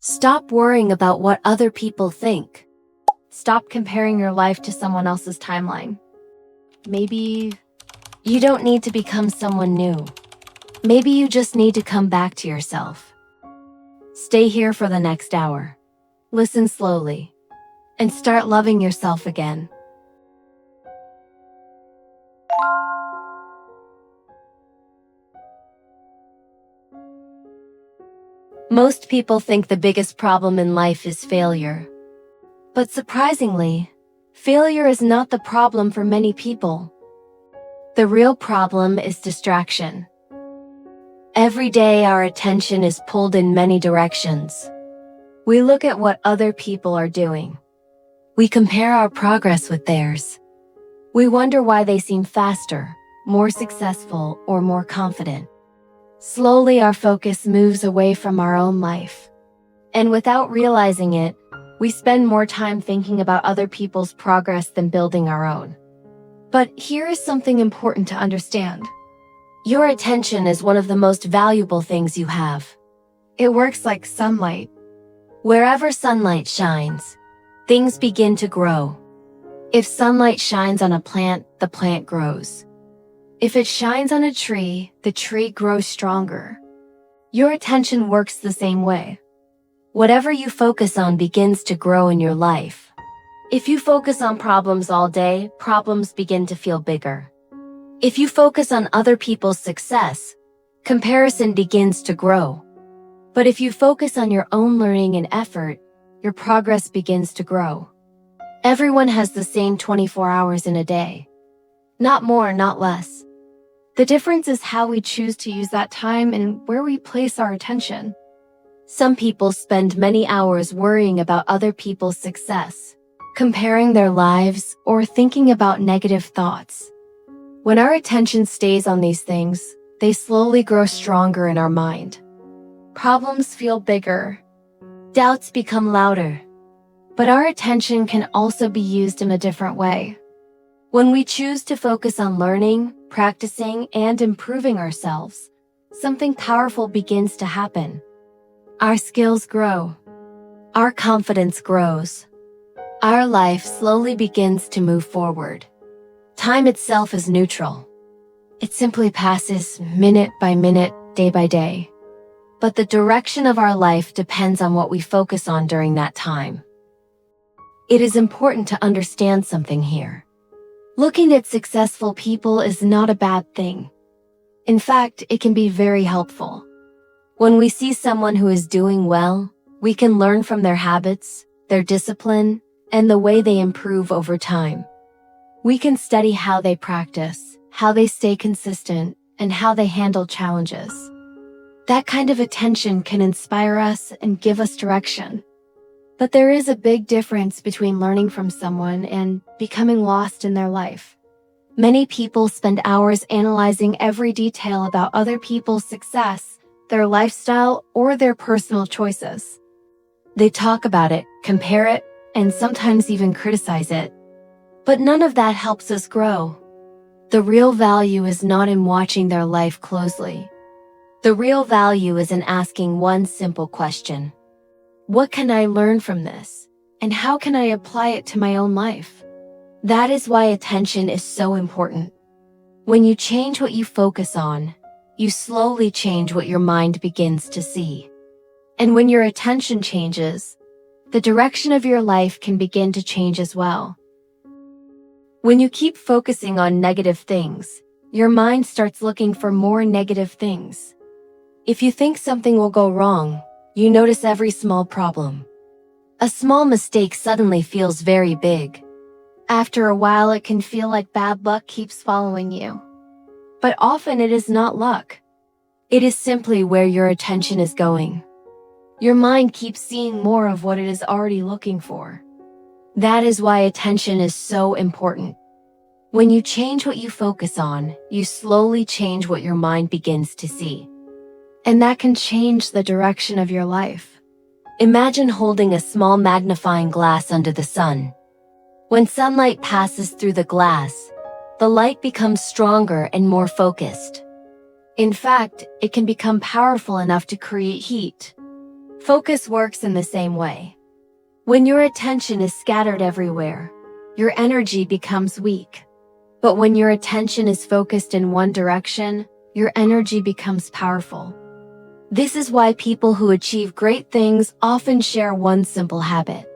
Stop worrying about what other people think. Stop comparing your life to someone else's timeline. Maybe you don't need to become someone new. Maybe you just need to come back to yourself. Stay here for the next hour. Listen slowly. And start loving yourself again. Most people think the biggest problem in life is failure. But surprisingly, failure is not the problem for many people. The real problem is distraction. Every day our attention is pulled in many directions. We look at what other people are doing. We compare our progress with theirs. We wonder why they seem faster, more successful, or more confident. Slowly our focus moves away from our own life. And without realizing it, we spend more time thinking about other people's progress than building our own. But here is something important to understand. Your attention is one of the most valuable things you have. It works like sunlight. Wherever sunlight shines, things begin to grow. If sunlight shines on a plant, the plant grows. If it shines on a tree, the tree grows stronger. Your attention works the same way. Whatever you focus on begins to grow in your life. If you focus on problems all day, problems begin to feel bigger. If you focus on other people's success, comparison begins to grow. But if you focus on your own learning and effort, your progress begins to grow. Everyone has the same 24 hours in a day. Not more, not less. The difference is how we choose to use that time and where we place our attention. Some people spend many hours worrying about other people's success, comparing their lives, or thinking about negative thoughts. When our attention stays on these things, they slowly grow stronger in our mind. Problems feel bigger. Doubts become louder. But our attention can also be used in a different way. When we choose to focus on learning, practicing, and improving ourselves, something powerful begins to happen. Our skills grow. Our confidence grows. Our life slowly begins to move forward. Time itself is neutral. It simply passes minute by minute, day by day. But the direction of our life depends on what we focus on during that time. It is important to understand something here. Looking at successful people is not a bad thing. In fact, it can be very helpful. When we see someone who is doing well, we can learn from their habits, their discipline, and the way they improve over time. We can study how they practice, how they stay consistent, and how they handle challenges. That kind of attention can inspire us and give us direction. But there is a big difference between learning from someone and becoming lost in their life. Many people spend hours analyzing every detail about other people's success, their lifestyle, or their personal choices. They talk about it, compare it, and sometimes even criticize it. But none of that helps us grow. The real value is not in watching their life closely. The real value is in asking one simple question. What can I learn from this? And how can I apply it to my own life? That is why attention is so important. When you change what you focus on, you slowly change what your mind begins to see. And when your attention changes, the direction of your life can begin to change as well. When you keep focusing on negative things, your mind starts looking for more negative things. If you think something will go wrong, you notice every small problem. A small mistake suddenly feels very big. After a while, it can feel like bad luck keeps following you. But often it is not luck. It is simply where your attention is going. Your mind keeps seeing more of what it is already looking for. That is why attention is so important. When you change what you focus on, you slowly change what your mind begins to see. And that can change the direction of your life. Imagine holding a small magnifying glass under the sun. When sunlight passes through the glass, the light becomes stronger and more focused. In fact, it can become powerful enough to create heat. Focus works in the same way. When your attention is scattered everywhere, your energy becomes weak. But when your attention is focused in one direction, your energy becomes powerful. This is why people who achieve great things often share one simple habit.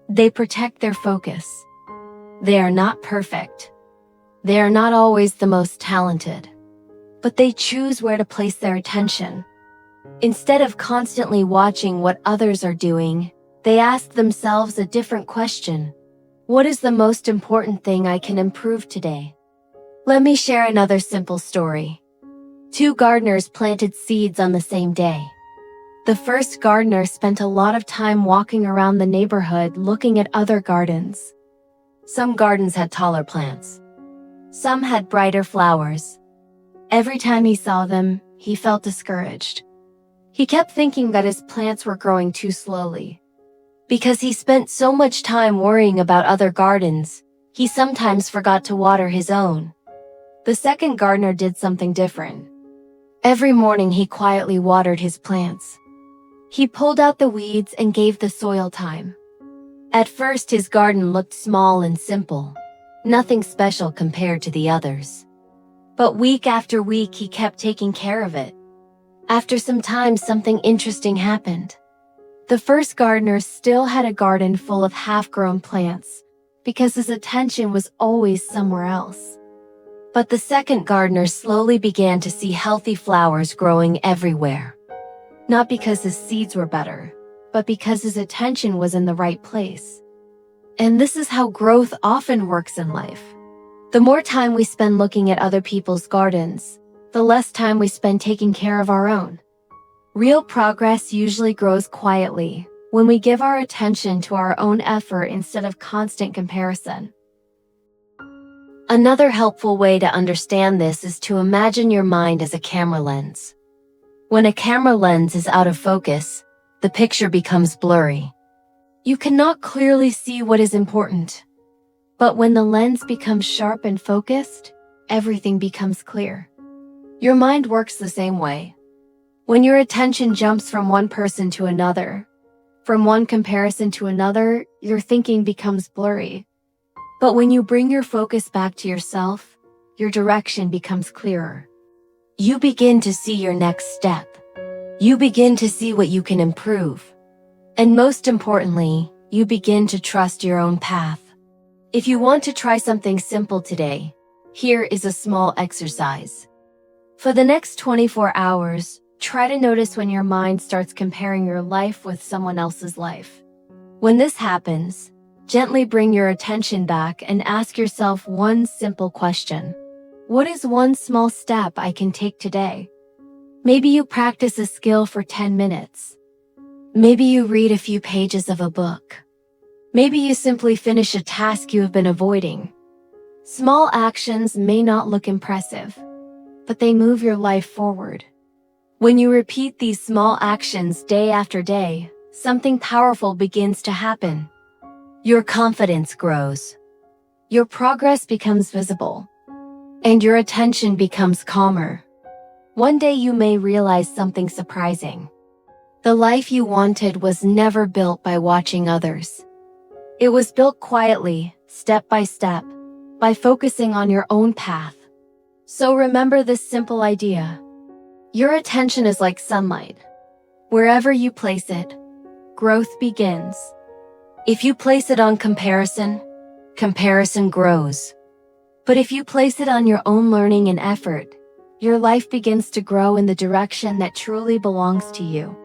They protect their focus. They are not perfect. They are not always the most talented. But they choose where to place their attention. Instead of constantly watching what others are doing, they ask themselves a different question. What is the most important thing I can improve today? Let me share another simple story. Two gardeners planted seeds on the same day. The first gardener spent a lot of time walking around the neighborhood looking at other gardens. Some gardens had taller plants. Some had brighter flowers. Every time he saw them, he felt discouraged. He kept thinking that his plants were growing too slowly. Because he spent so much time worrying about other gardens, he sometimes forgot to water his own. The second gardener did something different. Every morning he quietly watered his plants. He pulled out the weeds and gave the soil time. At first his garden looked small and simple, nothing special compared to the others. But week after week he kept taking care of it. After some time, something interesting happened. The first gardener still had a garden full of half-grown plants, because his attention was always somewhere else. But the second gardener slowly began to see healthy flowers growing everywhere. Not because his seeds were better, but because his attention was in the right place. And this is how growth often works in life. The more time we spend looking at other people's gardens, the less time we spend taking care of our own. Real progress usually grows quietly, when we give our attention to our own effort instead of constant comparison. Another helpful way to understand this is to imagine your mind as a camera lens. When a camera lens is out of focus, the picture becomes blurry. You cannot clearly see what is important. But when the lens becomes sharp and focused, everything becomes clear. Your mind works the same way. When your attention jumps from one person to another, from one comparison to another, your thinking becomes blurry. But when you bring your focus back to yourself, your direction becomes clearer. You begin to see your next step. You begin to see what you can improve. And most importantly, you begin to trust your own path. If you want to try something simple today, here is a small exercise. For the next 24 hours, try to notice when your mind starts comparing your life with someone else's life. When this happens, gently bring your attention back and ask yourself one simple question. What is one small step I can take today? Maybe you practice a skill for 10 minutes. Maybe you read a few pages of a book. Maybe you simply finish a task you have been avoiding. Small actions may not look impressive, but they move your life forward. When you repeat these small actions day after day, something powerful begins to happen. Your confidence grows. Your progress becomes visible. And your attention becomes calmer. One day you may realize something surprising. The life you wanted was never built by watching others. It was built quietly, step by step, by focusing on your own path. So remember this simple idea. Your attention is like sunlight. Wherever you place it, growth begins. If you place it on comparison, comparison grows. But if you place it on your own learning and effort, your life begins to grow in the direction that truly belongs to you.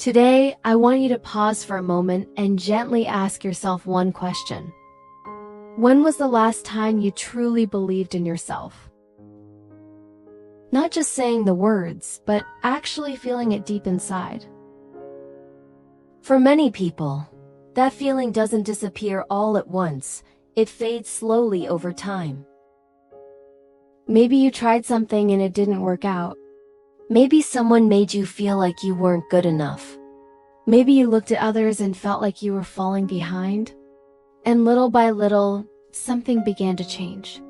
Today, I want you to pause for a moment and gently ask yourself one question. When was the last time you truly believed in yourself? Not just saying the words, but actually feeling it deep inside. For many people, that feeling doesn't disappear all at once, it fades slowly over time. Maybe you tried something and it didn't work out. Maybe someone made you feel like you weren't good enough. Maybe you looked at others and felt like you were falling behind. And little by little, something began to change.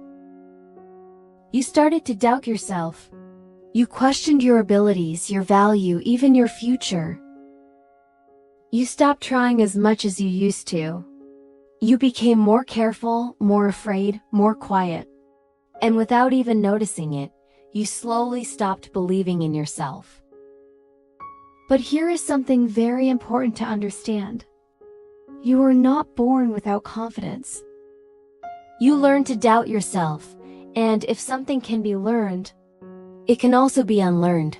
You started to doubt yourself. You questioned your abilities, your value, even your future. You stopped trying as much as you used to. You became more careful, more afraid, more quiet. And without even noticing it, you slowly stopped believing in yourself. But here is something very important to understand. You were not born without confidence. You learned to doubt yourself, and if something can be learned, it can also be unlearned.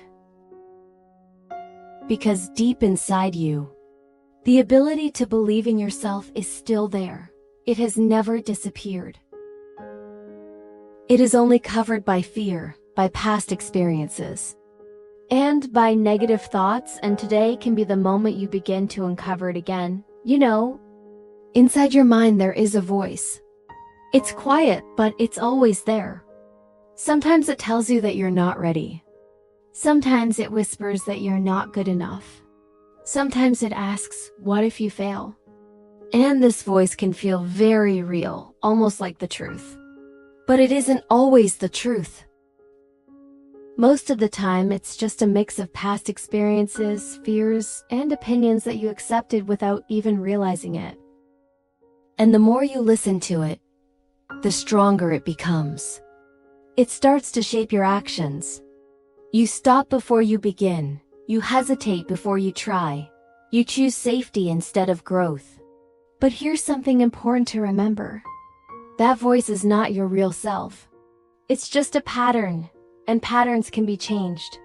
Because deep inside you, the ability to believe in yourself is still there. It has never disappeared. It is only covered by fear, by past experiences, and by negative thoughts, and today can be the moment you begin to uncover it again. You know, inside your mind there is a voice. It's quiet, but it's always there. Sometimes it tells you that you're not ready. Sometimes it whispers that you're not good enough. Sometimes it asks, what if you fail? And this voice can feel very real, almost like the truth. But it isn't always the truth. Most of the time, it's just a mix of past experiences, fears, and opinions that you accepted without even realizing it. And the more you listen to it, the stronger it becomes. It starts to shape your actions. You stop before you begin. You hesitate before you try. You choose safety instead of growth. But here's something important to remember. That voice is not your real self. It's just a pattern, and patterns can be changed.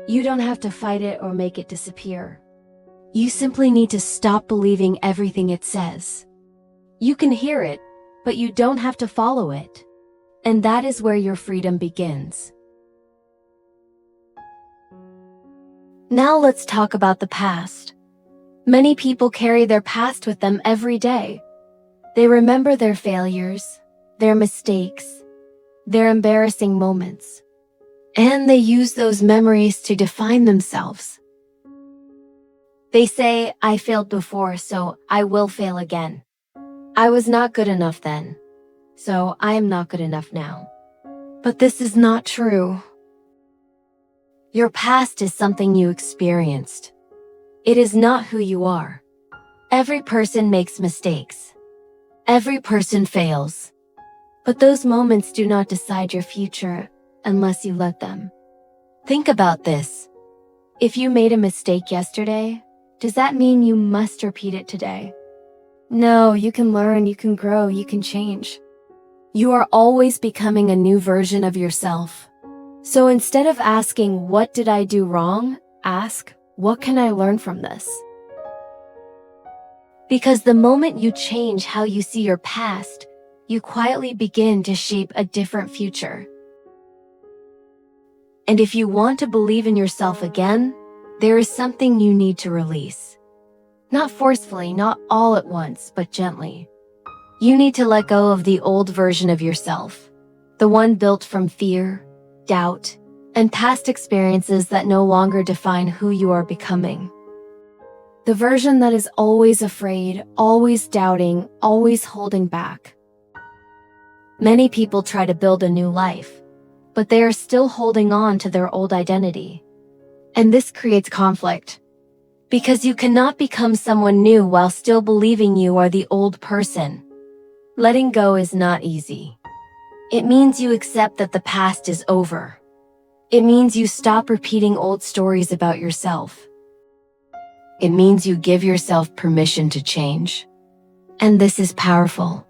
You don't have to fight it or make it disappear. You simply need to stop believing everything it says. You can hear it, but you don't have to follow it. And that is where your freedom begins. Now let's talk about the past. Many people carry their past with them every day. They remember their failures, their mistakes, their embarrassing moments, and they use those memories to define themselves. They say, I failed before, so I will fail again. I was not good enough then, so I am not good enough now. But this is not true. Your past is something you experienced. It is not who you are. Every person makes mistakes. Every person fails. But those moments do not decide your future unless you let them. Think about this. If you made a mistake yesterday, does that mean you must repeat it today? No, you can learn, you can grow, you can change. You are always becoming a new version of yourself. So instead of asking, what did I do wrong? Ask, what can I learn from this? Because the moment you change how you see your past, you quietly begin to shape a different future. And if you want to believe in yourself again, there is something you need to release. Not forcefully, not all at once, but gently. You need to let go of the old version of yourself, the one built from fear, doubt, and past experiences that no longer define who you are becoming. The version that is always afraid, always doubting, always holding back. Many people try to build a new life, but they are still holding on to their old identity. And this creates conflict. Because you cannot become someone new while still believing you are the old person. Letting go is not easy. It means you accept that the past is over. It means you stop repeating old stories about yourself. It means you give yourself permission to change. And this is powerful.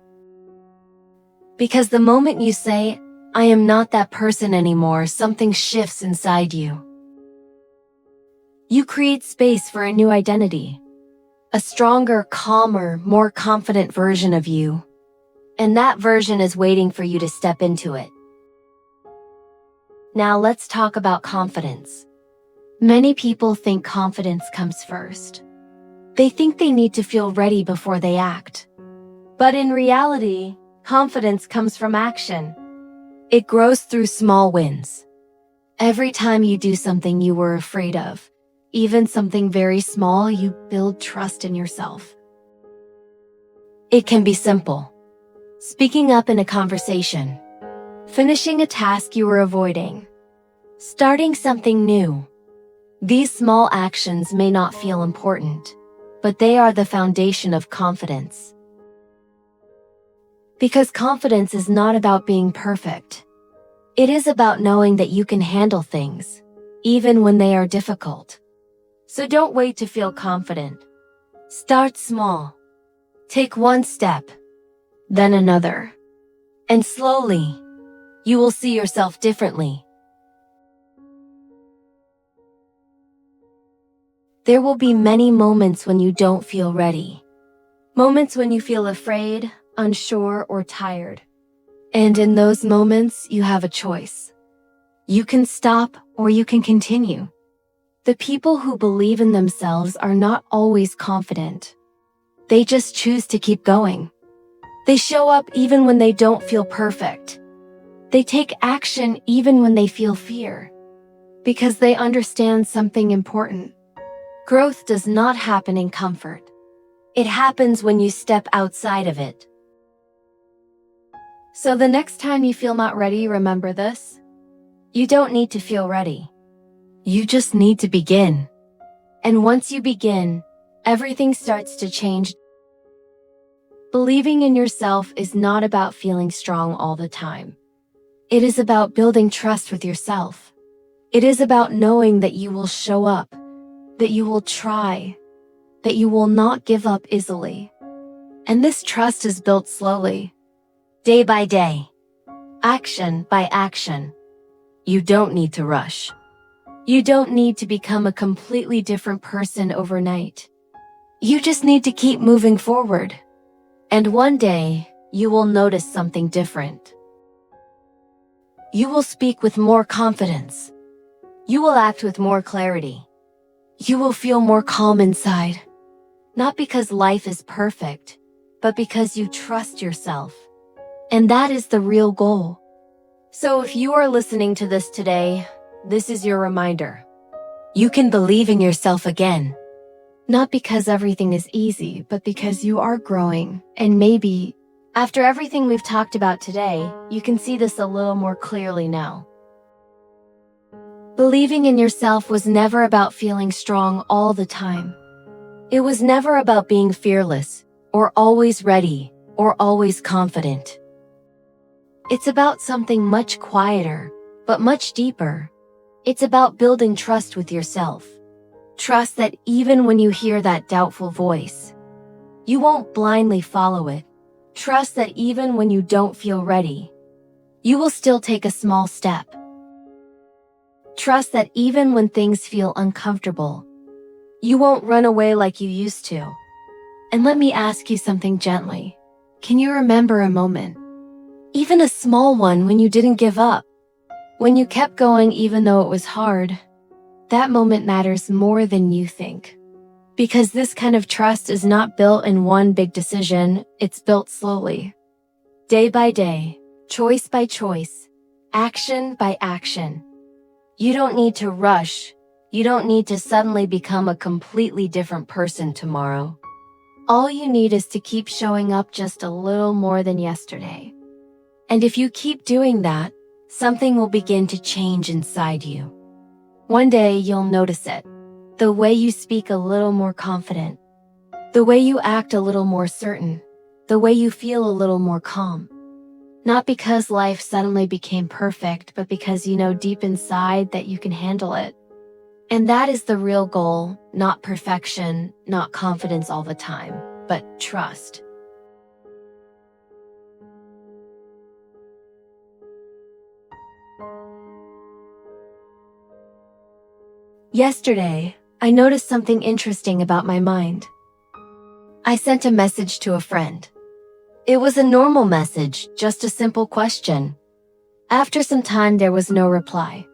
Because the moment you say, I am not that person anymore, something shifts inside you. You create space for a new identity. A stronger, calmer, more confident version of you. And that version is waiting for you to step into it. Now let's talk about confidence. Many people think confidence comes first. They think they need to feel ready before they act. But in reality, confidence comes from action. It grows through small wins. Every time you do something you were afraid of, even something very small, you build trust in yourself. It can be simple. speaking up in a conversation, finishing a task you were avoiding, starting something new. These small actions may not feel important, but they are the foundation of confidence. Because confidence is not about being perfect. It is about knowing that you can handle things, even when they are difficult. So don't wait to feel confident. Start small. Take one step, then another. And slowly, you will see yourself differently. There will be many moments when you don't feel ready. Moments when you feel afraid, unsure, or tired. And in those moments, you have a choice. You can stop or you can continue. The people who believe in themselves are not always confident. They just choose to keep going. They show up even when they don't feel perfect. They take action even when they feel fear. Because they understand something important. Growth does not happen in comfort. It happens when you step outside of it. So the next time you feel not ready, remember this. You don't need to feel ready. You just need to begin. And once you begin, everything starts to change. Believing in yourself is not about feeling strong all the time. It is about building trust with yourself. It is about knowing that you will show up, that you will try, that you will not give up easily. And this trust is built slowly, day by day, action by action. You don't need to rush. You don't need to become a completely different person overnight. You just need to keep moving forward. And one day, you will notice something different. You will speak with more confidence. You will act with more clarity. You will feel more calm inside. Not because life is perfect, but because you trust yourself. And that is the real goal. So if you are listening to this today, this is your reminder. You can believe in yourself again. Not because everything is easy, but because you are growing. And maybe, after everything we've talked about today, you can see this a little more clearly now. Believing in yourself was never about feeling strong all the time. It was never about being fearless, or always ready, or always confident. It's about something much quieter, but much deeper. It's about building trust with yourself. Trust that even when you hear that doubtful voice, you won't blindly follow it. Trust that even when you don't feel ready, you will still take a small step. Trust that even when things feel uncomfortable, you won't run away like you used to. And let me ask you something gently. Can you remember a moment, even a small one, when you didn't give up? When you kept going even though it was hard? That moment matters more than you think. Because this kind of trust is not built in one big decision, it's built slowly. Day by day, choice by choice, action by action. You don't need to rush. You don't need to suddenly become a completely different person tomorrow. All you need is to keep showing up just a little more than yesterday. And if you keep doing that, something will begin to change inside you. One day you'll notice it. The way you speak a little more confident. The way you act a little more certain. The way you feel a little more calm. Not because life suddenly became perfect, but because you know deep inside that you can handle it. And that is the real goal, not perfection, not confidence all the time, but trust. Yesterday, I noticed something interesting about my mind. I sent a message to a friend. It was a normal message, just a simple question. After some time, there was no reply.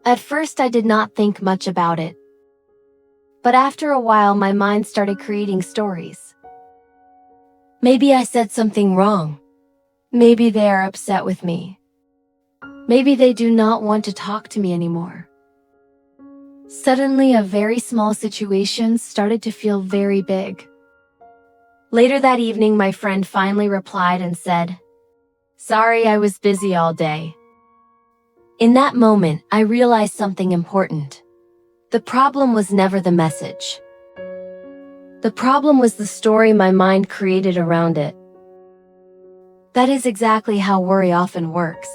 At first, I did not think much about it. But after a while, my mind started creating stories. Maybe I said something wrong. Maybe they are upset with me. Maybe they do not want to talk to me anymore. Suddenly, a very small situation started to feel very big. Later that evening, my friend finally replied and said, "Sorry, I was busy all day." In that moment, I realized something important. The problem was never the message. The problem was the story my mind created around it. That is exactly how worry often works.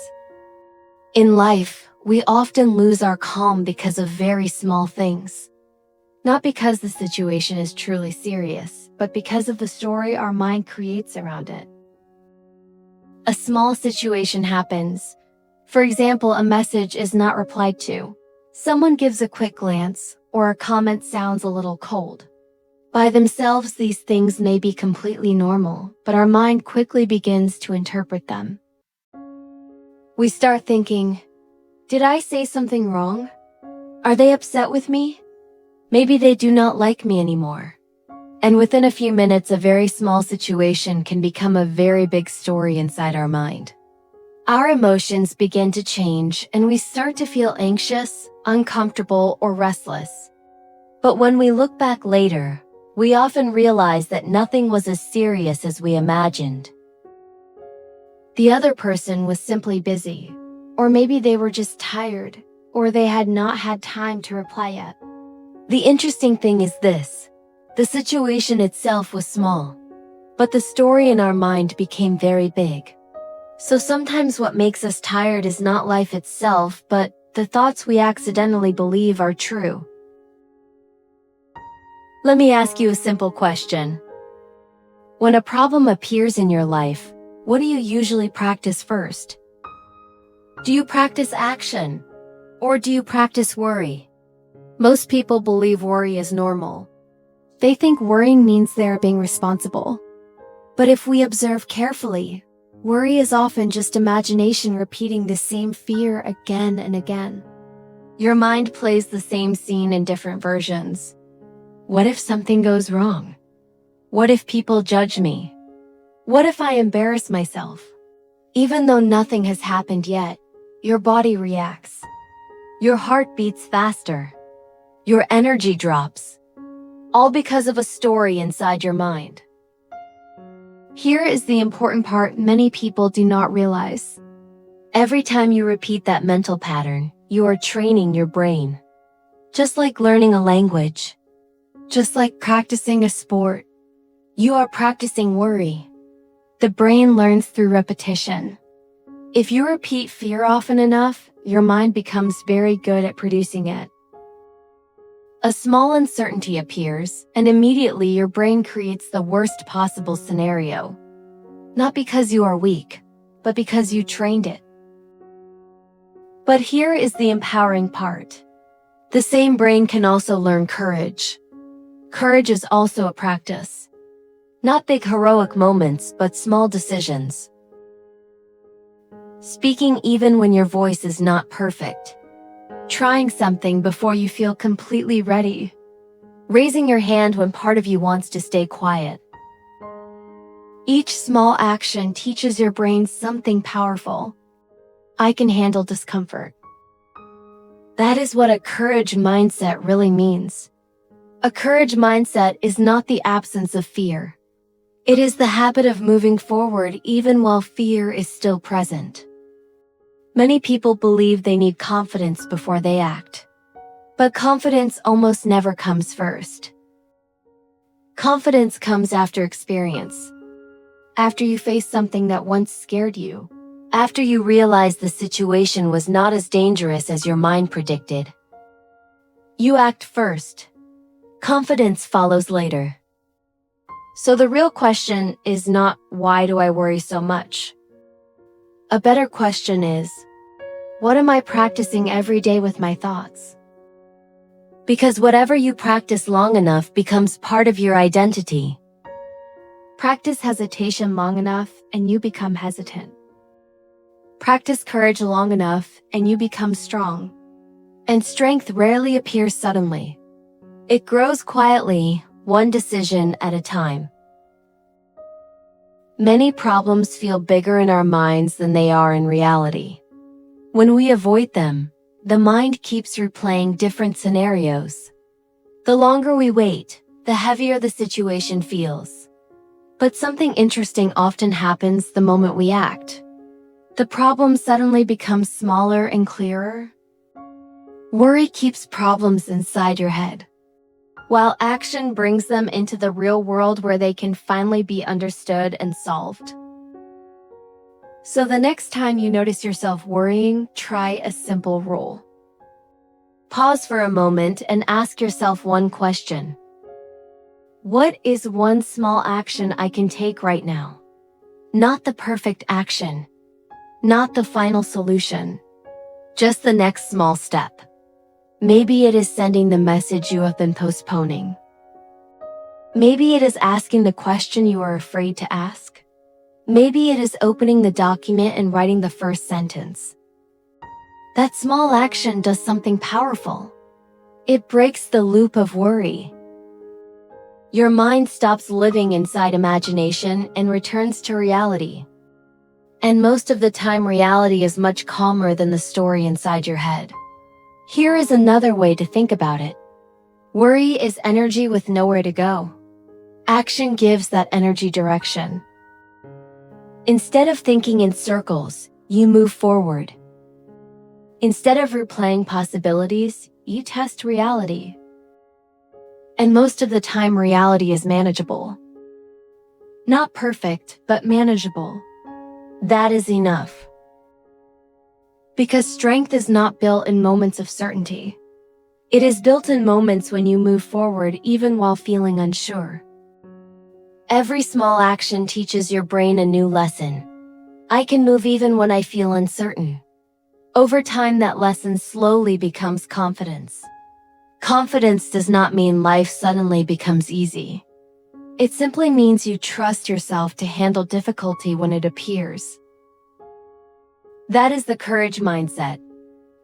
In life, we often lose our calm because of very small things. Not because the situation is truly serious, but because of the story our mind creates around it. A small situation happens. For example, a message is not replied to. Someone gives a quick glance, or a comment sounds a little cold. By themselves, these things may be completely normal, but our mind quickly begins to interpret them. We start thinking, did I say something wrong? Are they upset with me? Maybe they do not like me anymore. And within a few minutes, a very small situation can become a very big story inside our mind. Our emotions begin to change and we start to feel anxious, uncomfortable, or restless. But when we look back later, we often realize that nothing was as serious as we imagined. The other person was simply busy, or maybe they were just tired, or they had not had time to reply yet. The interesting thing is this: the situation itself was small, but the story in our mind became very big. So sometimes what makes us tired is not life itself, but the thoughts we accidentally believe are true. Let me ask you a simple question. When a problem appears in your life, what do you usually practice first? Do you practice action, or do you practice worry? Most people believe worry is normal. They think worrying means they are being responsible. But if we observe carefully, worry is often just imagination repeating the same fear again and again. Your mind plays the same scene in different versions. What if something goes wrong? What if people judge me? What if I embarrass myself? Even though nothing has happened yet, your body reacts. Your heart beats faster. Your energy drops. All because of a story inside your mind. Here is the important part many people do not realize. Every time you repeat that mental pattern, you are training your brain. Just like learning a language. Just like practicing a sport. You are practicing worry. The brain learns through repetition. If you repeat fear often enough, your mind becomes very good at producing it. A small uncertainty appears, and immediately your brain creates the worst possible scenario. Not because you are weak, but because you trained it. But here is the empowering part. The same brain can also learn courage. Courage is also a practice. Not big heroic moments, but small decisions. Speaking even when your voice is not perfect. Trying something before you feel completely ready. Raising your hand when part of you wants to stay quiet. Each small action teaches your brain something powerful. I can handle discomfort. That is what a courage mindset really means. A courage mindset is not the absence of fear. It is the habit of moving forward even while fear is still present. Many people believe they need confidence before they act. But confidence almost never comes first. Confidence comes after experience. After you face something that once scared you. After you realize the situation was not as dangerous as your mind predicted. You act first. Confidence follows later. So the real question is not, why do I worry so much? A better question is, what am I practicing every day with my thoughts? Because whatever you practice long enough becomes part of your identity. Practice hesitation long enough and you become hesitant. Practice courage long enough and you become strong. And strength rarely appears suddenly. It grows quietly, one decision at a time. Many problems feel bigger in our minds than they are in reality. When we avoid them, the mind keeps replaying different scenarios. The longer we wait, the heavier the situation feels. But something interesting often happens the moment we act. The problem suddenly becomes smaller and clearer. Worry keeps problems inside your head, while action brings them into the real world where they can finally be understood and solved. So the next time you notice yourself worrying, try a simple rule. Pause for a moment and ask yourself one question. What is one small action I can take right now? Not the perfect action. Not the final solution. Just the next small step. Maybe it is sending the message you have been postponing. Maybe it is asking the question you are afraid to ask. Maybe it is opening the document and writing the first sentence. That small action does something powerful. It breaks the loop of worry. Your mind stops living inside imagination and returns to reality. And most of the time, reality is much calmer than the story inside your head. Here is another way to think about it. Worry is energy with nowhere to go. Action gives that energy direction. Instead of thinking in circles, you move forward. Instead of replaying possibilities, you test reality. And most of the time, reality is manageable. Not perfect, but manageable. That is enough. Because strength is not built in moments of certainty. It is built in moments when you move forward even while feeling unsure. Every small action teaches your brain a new lesson. I can move even when I feel uncertain. Over time, that lesson slowly becomes confidence. Confidence does not mean life suddenly becomes easy. It simply means you trust yourself to handle difficulty when it appears. That is the courage mindset.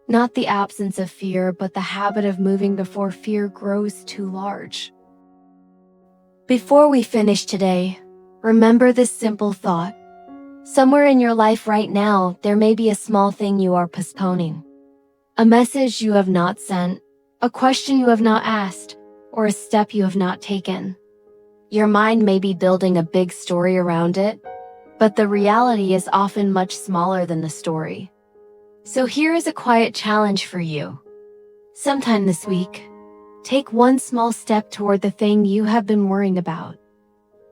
Not the absence of fear, but the habit of moving before fear grows too large. Before we finish today, remember this simple thought. Somewhere in your life right now, there may be a small thing you are postponing. A message you have not sent, a question you have not asked, or a step you have not taken. Your mind may be building a big story around it, but the reality is often much smaller than the story. So here is a quiet challenge for you. Sometime this week, take one small step toward the thing you have been worrying about.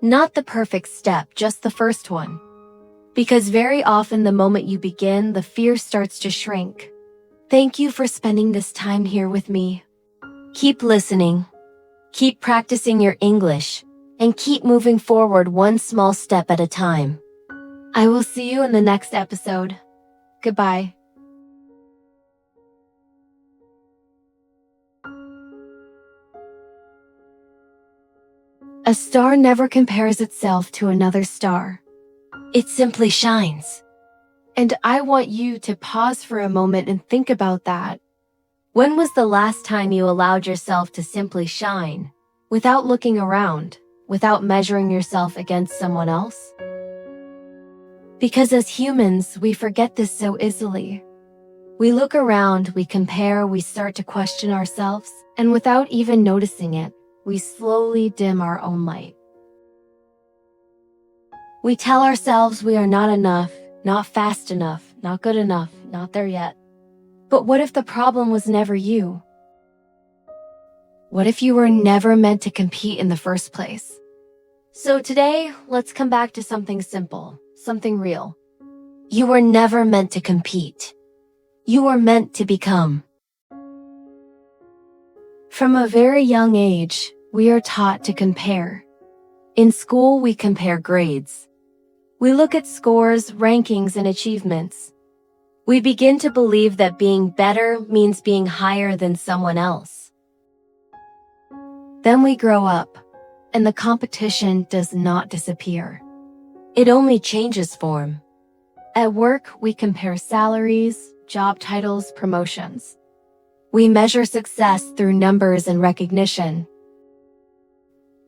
Not the perfect step, just the first one. Because very often the moment you begin, the fear starts to shrink. Thank you for spending this time here with me. Keep listening, keep practicing your English, and keep moving forward one small step at a time. I will see you in the next episode. Goodbye. A star never compares itself to another star. It simply shines. And I want you to pause for a moment and think about that. When was the last time you allowed yourself to simply shine, without looking around, without measuring yourself against someone else? Because as humans, we forget this so easily. We look around, we compare, we start to question ourselves, and without even noticing it, we slowly dim our own light. We tell ourselves we are not enough, not fast enough, not good enough, not there yet. But what if the problem was never you? What if you were never meant to compete in the first place? So today, let's come back to something simple, something real. You were never meant to compete. You were meant to become. From a very young age, we are taught to compare. In school, we compare grades. We look at scores, rankings, and achievements. We begin to believe that being better means being higher than someone else. Then we grow up, and the competition does not disappear. It only changes form. At work, we compare salaries, job titles, promotions. We measure success through numbers and recognition.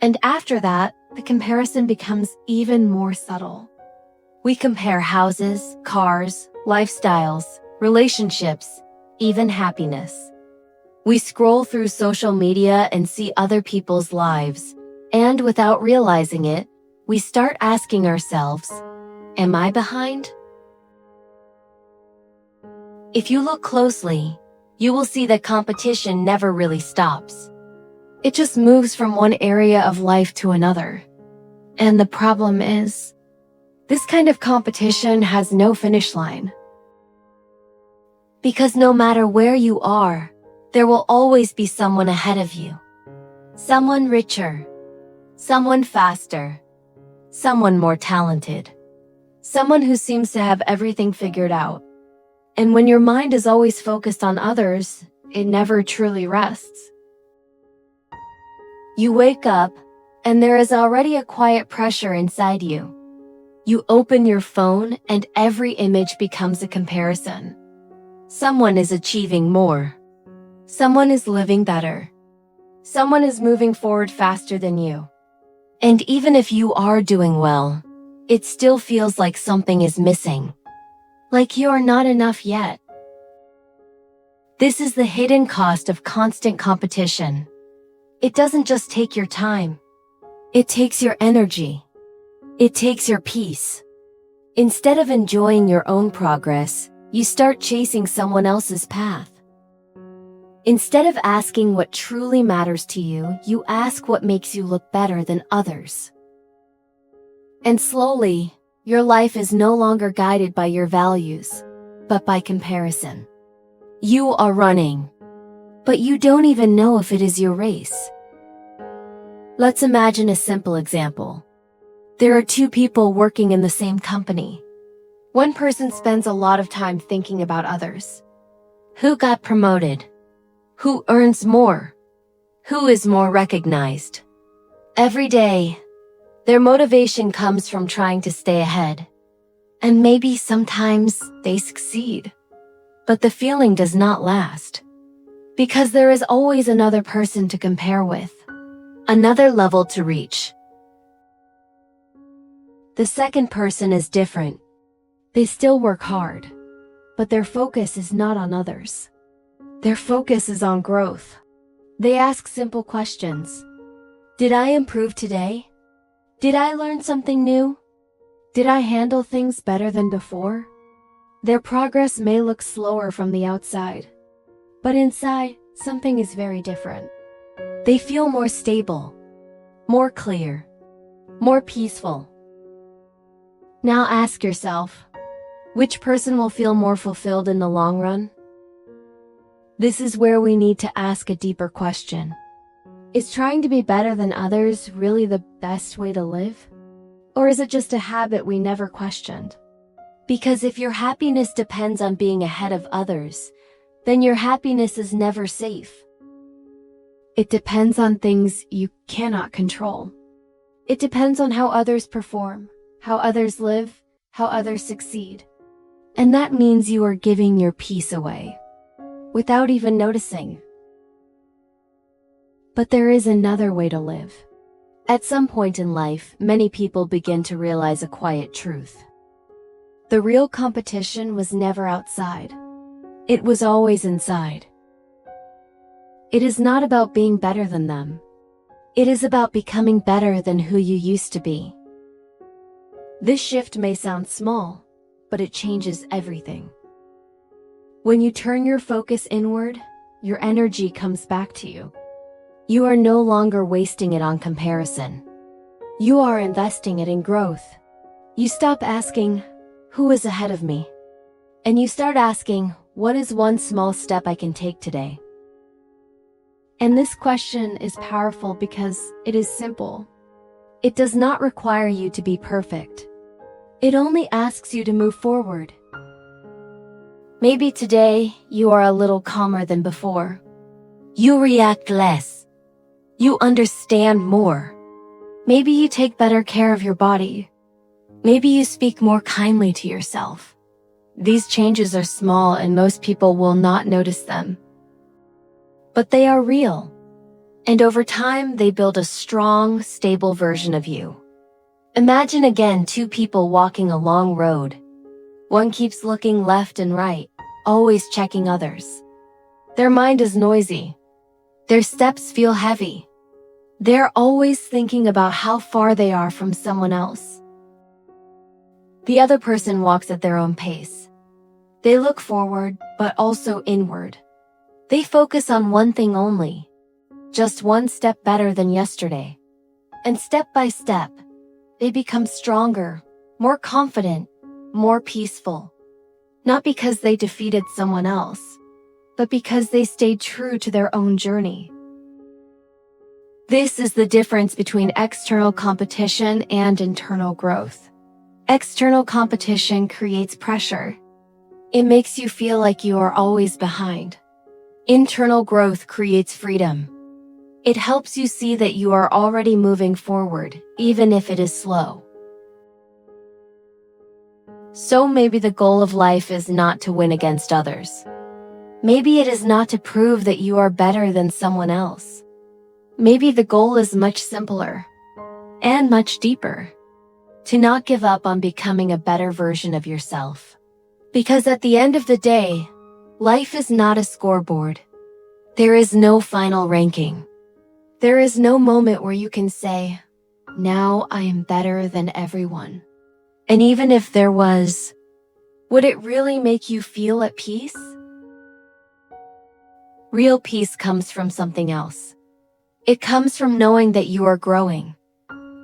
And after that, the comparison becomes even more subtle. We compare houses, cars, lifestyles, relationships, even happiness. We scroll through social media and see other people's lives, and without realizing it, we start asking ourselves, am I behind? If you look closely, you will see that competition never really stops. It just moves from one area of life to another. And the problem is, this kind of competition has no finish line. Because no matter where you are, there will always be someone ahead of you. Someone richer. Someone faster. Someone more talented. Someone who seems to have everything figured out. And when your mind is always focused on others, it never truly rests. You wake up, and there is already a quiet pressure inside you. You open your phone, and every image becomes a comparison. Someone is achieving more. Someone is living better. Someone is moving forward faster than you. And even if you are doing well, it still feels like something is missing. Like you are not enough yet. This is the hidden cost of constant competition. It doesn't just take your time. It takes your energy. It takes your peace. Instead of enjoying your own progress, you start chasing someone else's path. Instead of asking what truly matters to you, you ask what makes you look better than others. And slowly, your life is no longer guided by your values, but by comparison. You are running, but you don't even know if it is your race. Let's imagine a simple example. There are two people working in the same company. One person spends a lot of time thinking about others. Who got promoted? Who earns more? Who is more recognized? Every day, their motivation comes from trying to stay ahead. And maybe sometimes they succeed. But the feeling does not last. Because there is always another person to compare with. Another level to reach. The second person is different. They still work hard, but their focus is not on others. Their focus is on growth. They ask simple questions. Did I improve today? Did I learn something new? Did I handle things better than before? Their progress may look slower from the outside, but inside, something is very different. They feel more stable, more clear, more peaceful. Now ask yourself, which person will feel more fulfilled in the long run? This is where we need to ask a deeper question. Is trying to be better than others really the best way to live? Or is it just a habit we never questioned? Because if your happiness depends on being ahead of others, then your happiness is never safe. It depends on things you cannot control. It depends on how others perform, how others live, how others succeed. And that means you are giving your peace away, without even noticing. But there is another way to live. At some point in life, many people begin to realize a quiet truth. The real competition was never outside. It was always inside. It is not about being better than them. It is about becoming better than who you used to be. This shift may sound small, but it changes everything. When you turn your focus inward, your energy comes back to you. You are no longer wasting it on comparison. You are investing it in growth. You stop asking, who is ahead of me? And you start asking, what is one small step I can take today? And this question is powerful because it is simple. It does not require you to be perfect. It only asks you to move forward. Maybe today you are a little calmer than before. You react less. You understand more. Maybe you take better care of your body. Maybe you speak more kindly to yourself. These changes are small and most people will not notice them. But they are real. And over time, they build a strong, stable version of you. Imagine again two people walking a long road. One keeps looking left and right, always checking others. Their mind is noisy. Their steps feel heavy. They're always thinking about how far they are from someone else. The other person walks at their own pace. They look forward, but also inward. They focus on one thing only, just one step better than yesterday. And step by step, they become stronger, more confident, more peaceful. Not because they defeated someone else, but because they stayed true to their own journey. This is the difference between external competition and internal growth. External competition creates pressure. It makes you feel like you are always behind. Internal growth creates freedom. It helps you see that you are already moving forward, even if it is slow. So maybe the goal of life is not to win against others. Maybe it is not to prove that you are better than someone else. Maybe the goal is much simpler and much deeper. To not give up on becoming a better version of yourself. Because at the end of the day, life is not a scoreboard. There is no final ranking. There is no moment where you can say, now I am better than everyone. And even if there was, would it really make you feel at peace? Real peace comes from something else. It comes from knowing that you are growing,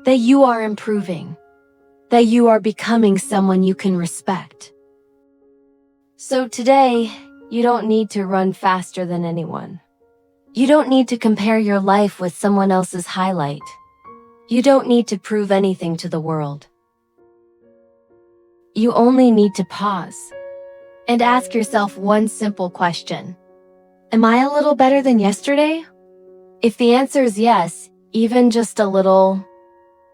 that you are improving, that you are becoming someone you can respect. So today, you don't need to run faster than anyone. You don't need to compare your life with someone else's highlight. You don't need to prove anything to the world. You only need to pause and ask yourself one simple question. Am I a little better than yesterday? If the answer is yes, even just a little,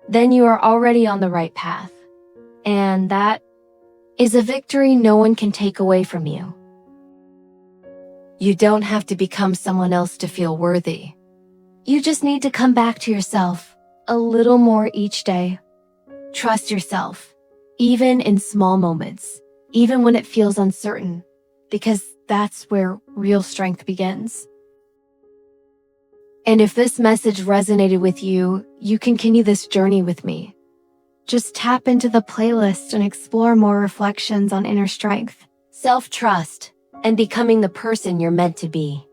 then you are already on the right path. And that is a victory no one can take away from you. You don't have to become someone else to feel worthy. You just need to come back to yourself a little more each day. Trust yourself, even in small moments, even when it feels uncertain, because that's where real strength begins. And if this message resonated with you, you can continue this journey with me. Just tap into the playlist and explore more reflections on inner strength, self-trust, and becoming the person you're meant to be.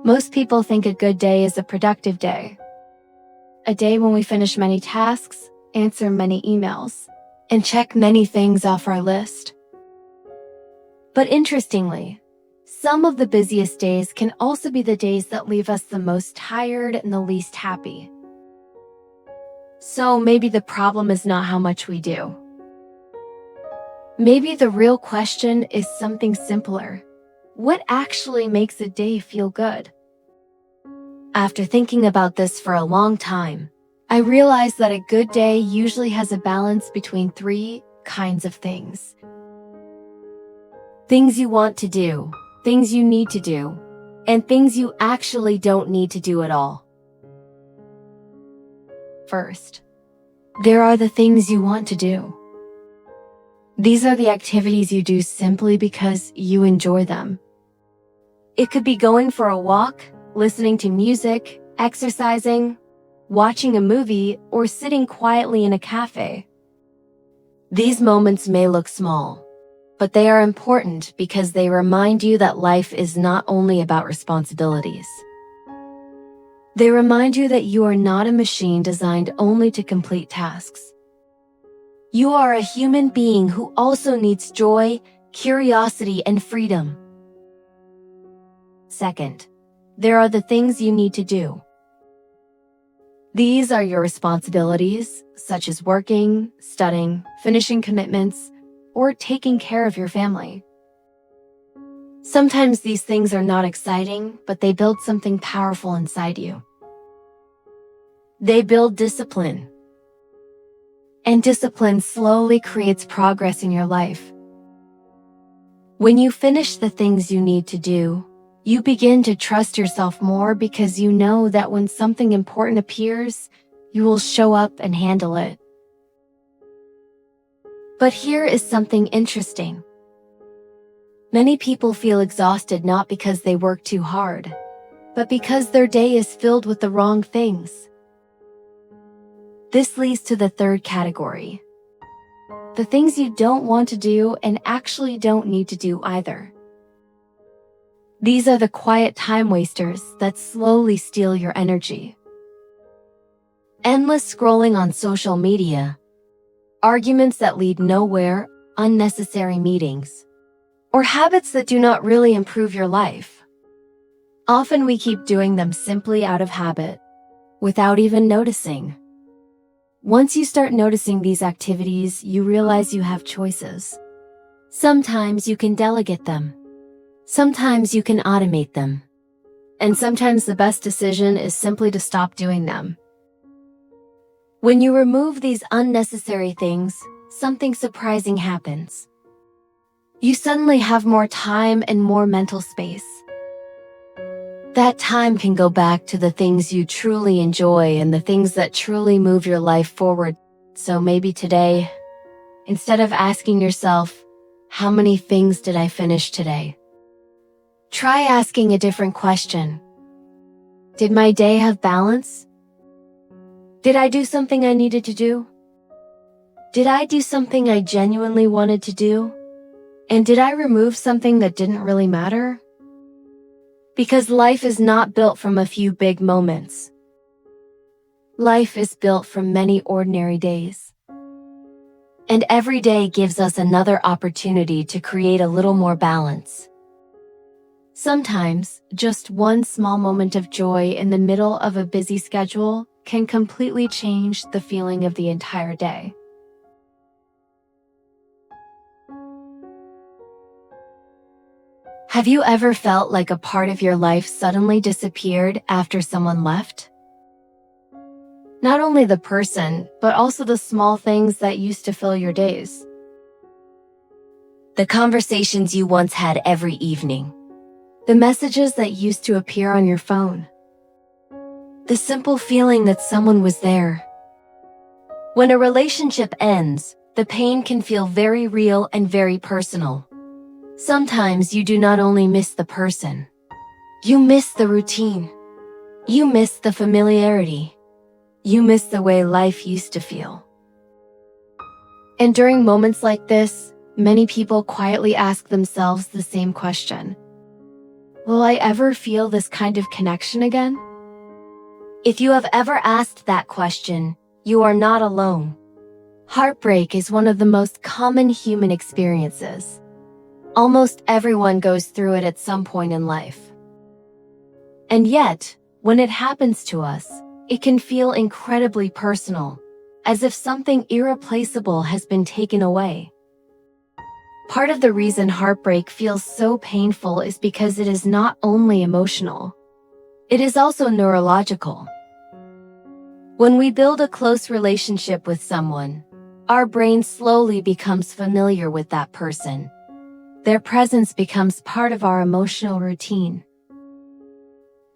Most people think a good day is a productive day. A day when we finish many tasks, answer many emails, and check many things off our list. But interestingly, some of the busiest days can also be the days that leave us the most tired and the least happy. So maybe the problem is not how much we do. Maybe the real question is something simpler. What actually makes a day feel good? After thinking about this for a long time, I realized that a good day usually has a balance between three kinds of things. Things you want to do, things you need to do, and things you actually don't need to do at all. First, there are the things you want to do. These are the activities you do simply because you enjoy them. It could be going for a walk, listening to music, exercising, watching a movie, or sitting quietly in a cafe. These moments may look small, but they are important because they remind you that life is not only about responsibilities. They remind you that you are not a machine designed only to complete tasks. You are a human being who also needs joy, curiosity, and freedom. Second, there are the things you need to do. These are your responsibilities, such as working, studying, finishing commitments, or taking care of your family. Sometimes these things are not exciting, but they build something powerful inside you. They build discipline. And discipline slowly creates progress in your life. When you finish the things you need to do, you begin to trust yourself more because you know that when something important appears, you will show up and handle it. But here is something interesting. Many people feel exhausted not because they work too hard, but because their day is filled with the wrong things. This leads to the third category: the things you don't want to do and actually don't need to do either. These are the quiet time wasters that slowly steal your energy. Endless scrolling on social media, arguments that lead nowhere, unnecessary meetings, or habits that do not really improve your life. Often we keep doing them simply out of habit, without even noticing. Once you start noticing these activities, you realize you have choices. Sometimes you can delegate them. Sometimes you can automate them. And sometimes the best decision is simply to stop doing them. When you remove these unnecessary things, something surprising happens. You suddenly have more time and more mental space. That time can go back to the things you truly enjoy and the things that truly move your life forward. So maybe today, instead of asking yourself, how many things did I finish today? Try asking a different question. Did my day have balance? Did I do something I needed to do? Did I do something I genuinely wanted to do? And did I remove something that didn't really matter? Because life is not built from a few big moments. Life is built from many ordinary days. And every day gives us another opportunity to create a little more balance. Sometimes, just one small moment of joy in the middle of a busy schedule can completely change the feeling of the entire day. Have you ever felt like a part of your life suddenly disappeared after someone left? Not only the person, but also the small things that used to fill your days. The conversations you once had every evening. The messages that used to appear on your phone. The simple feeling that someone was there. When a relationship ends, the pain can feel very real and very personal. Sometimes you do not only miss the person. You miss the routine. You miss the familiarity. You miss the way life used to feel. And during moments like this, many people quietly ask themselves the same question. Will I ever feel this kind of connection again? If you have ever asked that question, you are not alone. Heartbreak is one of the most common human experiences. Almost everyone goes through it at some point in life. And yet, when it happens to us, it can feel incredibly personal, as if something irreplaceable has been taken away. Part of the reason heartbreak feels so painful is because it is not only emotional, it is also neurological. When we build a close relationship with someone, our brain slowly becomes familiar with that person. Their presence becomes part of our emotional routine.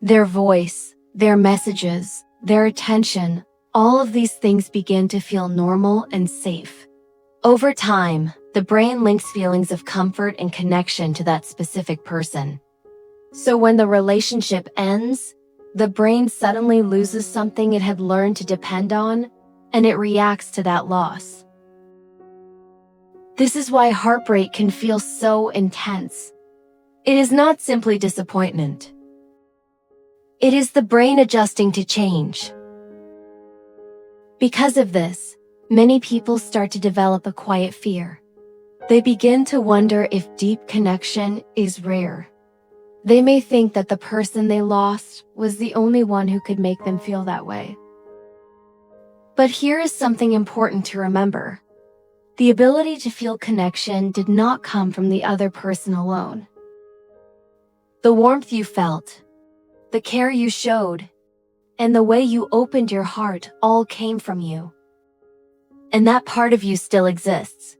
Their voice, their messages, their attention, all of these things begin to feel normal and safe. Over time, the brain links feelings of comfort and connection to that specific person. So when the relationship ends, the brain suddenly loses something it had learned to depend on, and it reacts to that loss. This is why heartbreak can feel so intense. It is not simply disappointment. It is the brain adjusting to change. Because of this, many people start to develop a quiet fear. They begin to wonder if deep connection is rare. They may think that the person they lost was the only one who could make them feel that way. But here is something important to remember. The ability to feel connection did not come from the other person alone. The warmth you felt, the care you showed, and the way you opened your heart all came from you. And that part of you still exists.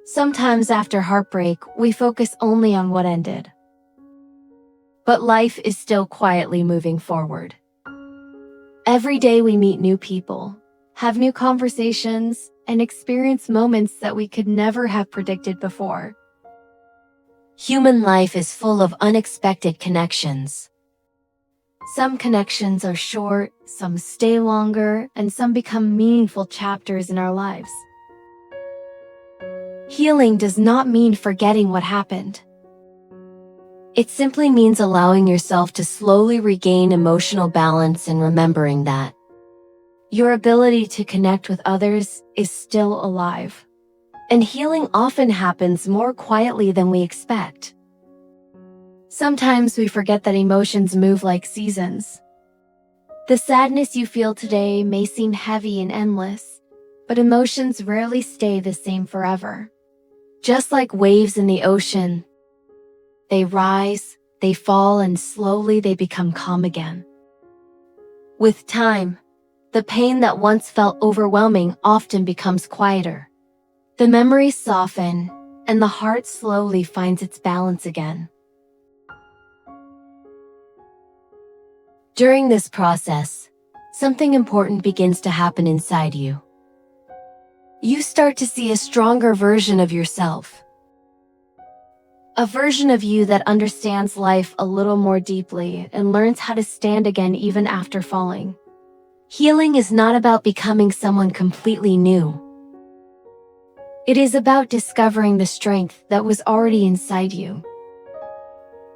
Sometimes after heartbreak, we focus only on what ended. But life is still quietly moving forward. Every day we meet new people, have new conversations, and experience moments that we could never have predicted before. Human life is full of unexpected connections. Some connections are short, some stay longer, and some become meaningful chapters in our lives. Healing does not mean forgetting what happened. It simply means allowing yourself to slowly regain emotional balance and remembering that your ability to connect with others is still alive. And healing often happens more quietly than we expect. Sometimes we forget that emotions move like seasons. The sadness you feel today may seem heavy and endless, but emotions rarely stay the same forever. Just like waves in the ocean, they rise, they fall, and slowly they become calm again. With time, the pain that once felt overwhelming often becomes quieter. The memories soften, and the heart slowly finds its balance again. During this process, something important begins to happen inside you. You start to see a stronger version of yourself. A version of you that understands life a little more deeply and learns how to stand again even after falling. Healing is not about becoming someone completely new. It is about discovering the strength that was already inside you.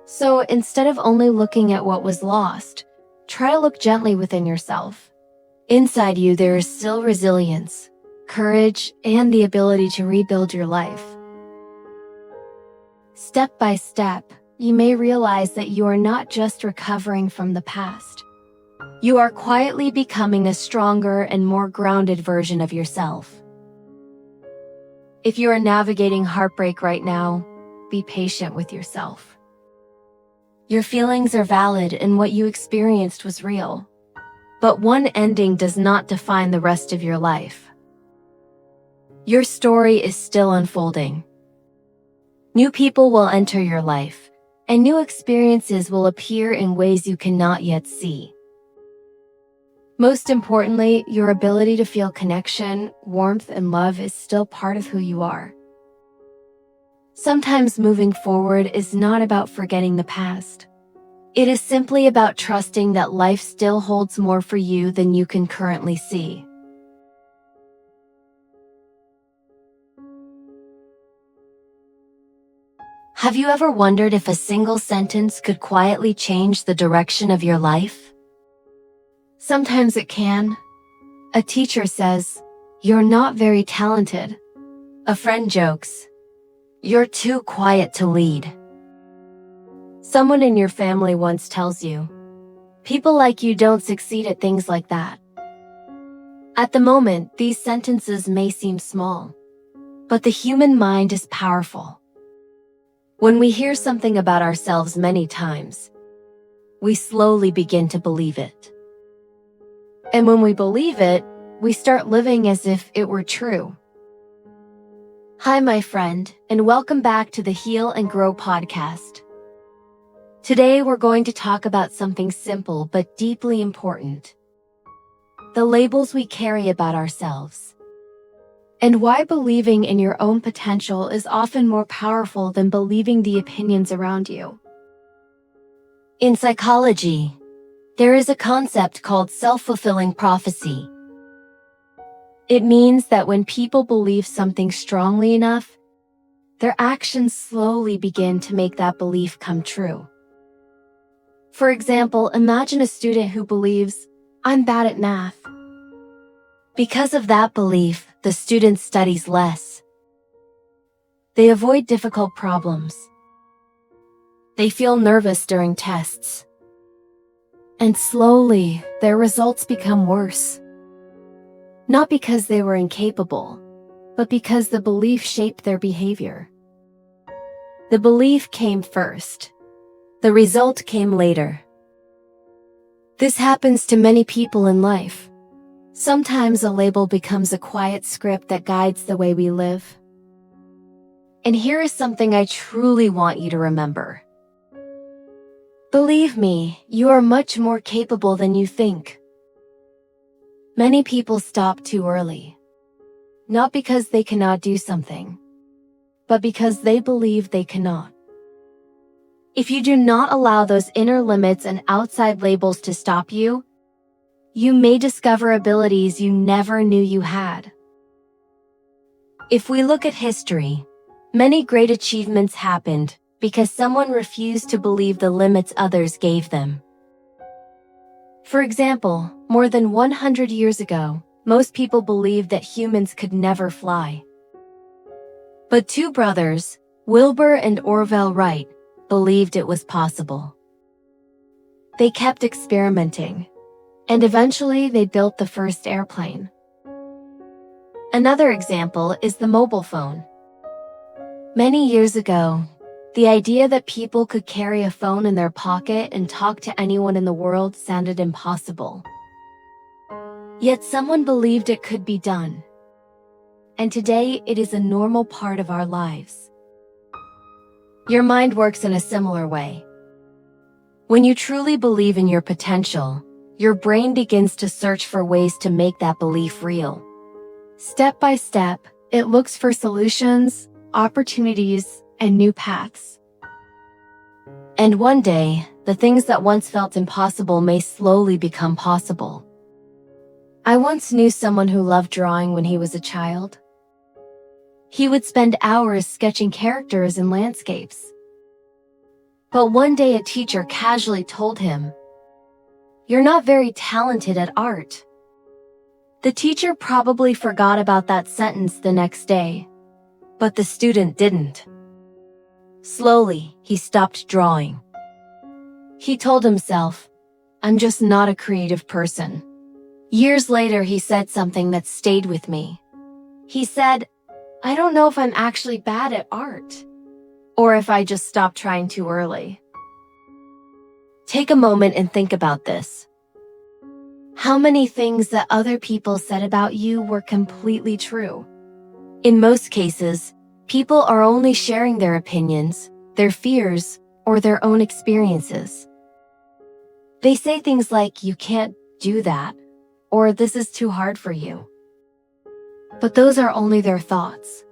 So instead of only looking at what was lost, try to look gently within yourself. Inside you there is still resilience, courage, and the ability to rebuild your life. Step by step, you may realize that you are not just recovering from the past. You are quietly becoming a stronger and more grounded version of yourself. If you are navigating heartbreak right now, be patient with yourself. Your feelings are valid and what you experienced was real. But one ending does not define the rest of your life. Your story is still unfolding. New people will enter your life, and new experiences will appear in ways you cannot yet see. Most importantly, your ability to feel connection, warmth, and love is still part of who you are. Sometimes moving forward is not about forgetting the past. It is simply about trusting that life still holds more for you than you can currently see. Have you ever wondered if a single sentence could quietly change the direction of your life? Sometimes it can. A teacher says, "You're not very talented." A friend jokes, "You're too quiet to lead." Someone in your family once tells you, "People like you don't succeed at things like that." At the moment, these sentences may seem small, but the human mind is powerful. When we hear something about ourselves many times, we slowly begin to believe it. And when we believe it, we start living as if it were true. Hi, my friend, and welcome back to the Heal and Grow podcast. Today, we're going to talk about something simple but deeply important: the labels we carry about ourselves, and why believing in your own potential is often more powerful than believing the opinions around you. In psychology, there is a concept called self-fulfilling prophecy. It means that when people believe something strongly enough, their actions slowly begin to make that belief come true. For example, imagine a student who believes, "I'm bad at math." Because of that belief, the student studies less. They avoid difficult problems. They feel nervous during tests. And slowly, their results become worse. Not because they were incapable, but because the belief shaped their behavior. The belief came first. The result came later. This happens to many people in life. Sometimes a label becomes a quiet script that guides the way we live. And here is something I truly want you to remember. Believe me, you are much more capable than you think. Many people stop too early. Not because they cannot do something, but because they believe they cannot. If you do not allow those inner limits and outside labels to stop you, you may discover abilities you never knew you had. If we look at history, many great achievements happened because someone refused to believe the limits others gave them. For example, more than 100 years ago, most people believed that humans could never fly. But two brothers, Wilbur and Orville Wright, believed it was possible. They kept experimenting, and eventually they built the first airplane. Another example is the mobile phone. Many years ago, the idea that people could carry a phone in their pocket and talk to anyone in the world sounded impossible. Yet someone believed it could be done. And today it is a normal part of our lives. Your mind works in a similar way. When you truly believe in your potential, your brain begins to search for ways to make that belief real. Step by step, it looks for solutions, opportunities, and new paths. And one day, the things that once felt impossible may slowly become possible. I once knew someone who loved drawing when he was a child. He would spend hours sketching characters and landscapes. But one day a teacher casually told him, "You're not very talented at art." The teacher probably forgot about that sentence the next day, but the student didn't. Slowly, he stopped drawing. He told himself, "I'm just not a creative person." Years later, he said something that stayed with me. He said, "I don't know if I'm actually bad at art, or if I just stopped trying too early." Take a moment and think about this. How many things that other people said about you were completely true? In most cases, people are only sharing their opinions, their fears, or their own experiences. They say things like, "You can't do that," or "This is too hard for you." But those are only their thoughts.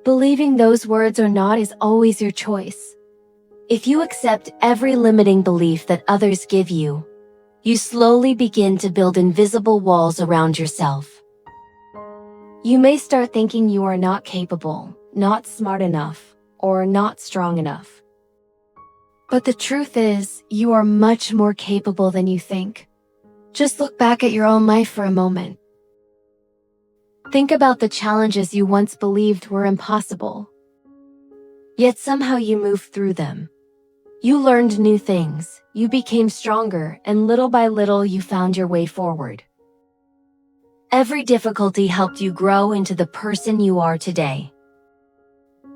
Believing those words or not is always your choice. If you accept every limiting belief that others give you, you slowly begin to build invisible walls around yourself. You may start thinking you are not capable, not smart enough, or not strong enough. But the truth is, you are much more capable than you think. Just look back at your own life for a moment. Think about the challenges you once believed were impossible. Yet somehow you moved through them. You learned new things, you became stronger, and little by little you found your way forward. Every difficulty helped you grow into the person you are today.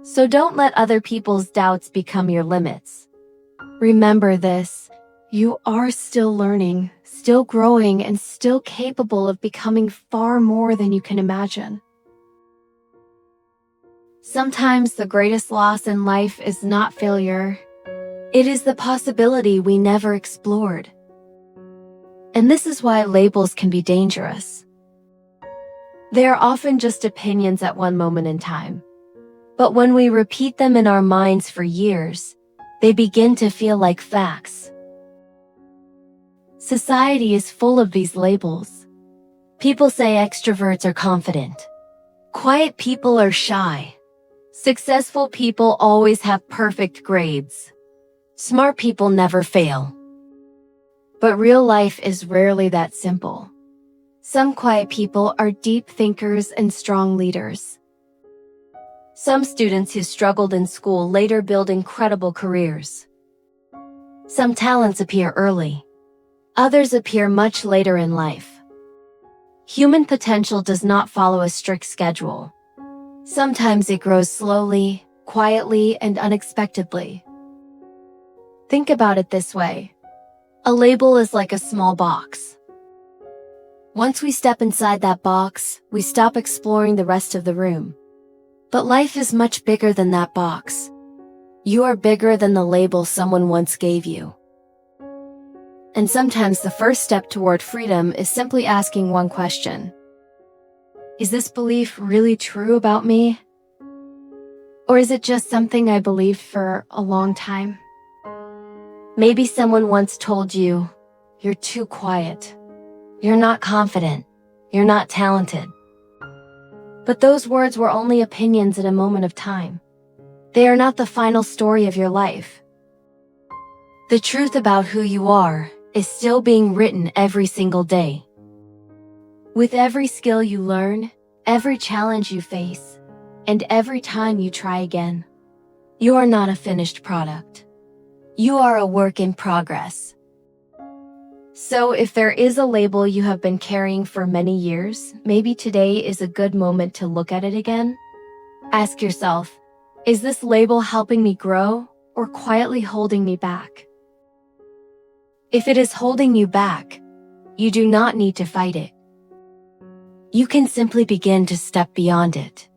So don't let other people's doubts become your limits. Remember this, you are still learning, still growing, and still capable of becoming far more than you can imagine. Sometimes the greatest loss in life is not failure. It is the possibility we never explored. And this is why labels can be dangerous. They are often just opinions at one moment in time. But when we repeat them in our minds for years, they begin to feel like facts. Society is full of these labels. People say extroverts are confident. Quiet people are shy. Successful people always have perfect grades. Smart people never fail. But real life is rarely that simple. Some quiet people are deep thinkers and strong leaders. Some students who struggled in school later build incredible careers. Some talents appear early. Others appear much later in life. Human potential does not follow a strict schedule. Sometimes it grows slowly, quietly, and unexpectedly. Think about it this way. A label is like a small box. Once we step inside that box, we stop exploring the rest of the room. But life is much bigger than that box. You are bigger than the label someone once gave you. And sometimes the first step toward freedom is simply asking one question. Is this belief really true about me? Or is it just something I believed for a long time? Maybe someone once told you, "You're too quiet. You're not confident. You're not talented." But those words were only opinions at a moment of time. They are not the final story of your life. The truth about who you are is still being written every single day. With every skill you learn, every challenge you face, and every time you try again, you are not a finished product. You are a work in progress. So if there is a label you have been carrying for many years, maybe today is a good moment to look at it again. Ask yourself, is this label helping me grow or quietly holding me back? If it is holding you back, you do not need to fight it. You can simply begin to step beyond it.